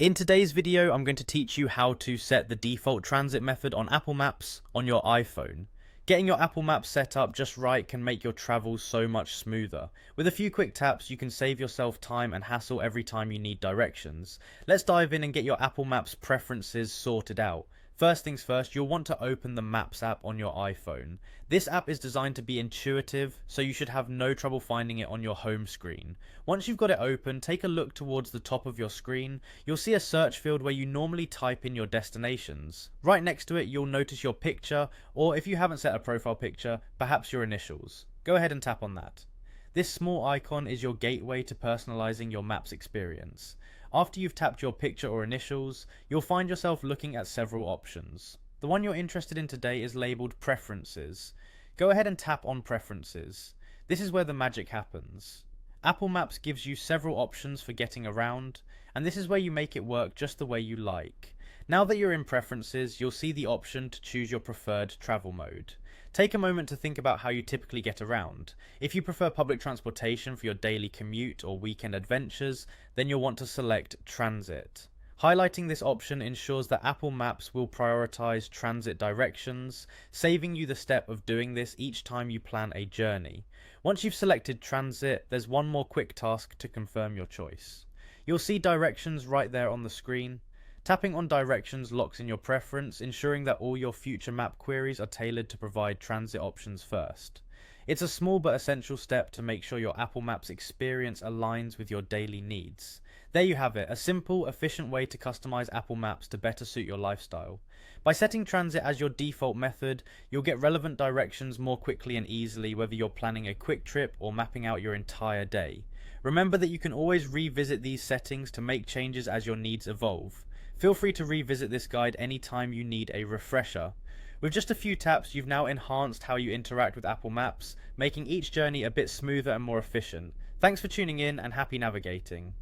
In today's video, I'm going to teach you how to set the default transit method on Apple Maps on your iPhone. Getting your Apple Maps set up just right can make your travels so much smoother. With a few quick taps, you can save yourself time and hassle every time you need directions. Let's dive in and get your Apple Maps preferences sorted out. First things first, you'll want to open the Maps app on your iPhone. This app is designed to be intuitive, so you should have no trouble finding it on your home screen. Once you've got it open, take a look towards the top of your screen. You'll see a search field where you normally type in your destinations. Right next to it, you'll notice your picture, or if you haven't set a profile picture, perhaps your initials. Go ahead and tap on that. This small icon is your gateway to personalizing your Maps experience. After you've tapped your picture or initials, you'll find yourself looking at several options. The one you're interested in today is labeled Preferences. Go ahead and tap on Preferences. This is where the magic happens. Apple Maps gives you several options for getting around, and this is where you make it work just the way you like. Now that you're in Preferences, you'll see the option to choose your preferred travel mode. Take a moment to think about how you typically get around. If you prefer public transportation for your daily commute or weekend adventures, then you'll want to select Transit. Highlighting this option ensures that Apple Maps will prioritize transit directions, saving you the step of doing this each time you plan a journey. Once you've selected Transit, there's one more quick task to confirm your choice. You'll see directions right there on the screen. Tapping on directions locks in your preference, ensuring that all your future map queries are tailored to provide transit options first. It's a small but essential step to make sure your Apple Maps experience aligns with your daily needs. There you have it, a simple, efficient way to customize Apple Maps to better suit your lifestyle. By setting transit as your default method, you'll get relevant directions more quickly and easily, whether you're planning a quick trip or mapping out your entire day. Remember that you can always revisit these settings to make changes as your needs evolve. Feel free to revisit this guide anytime you need a refresher. With just a few taps, you've now enhanced how you interact with Apple Maps, making each journey a bit smoother and more efficient. Thanks for tuning in and happy navigating.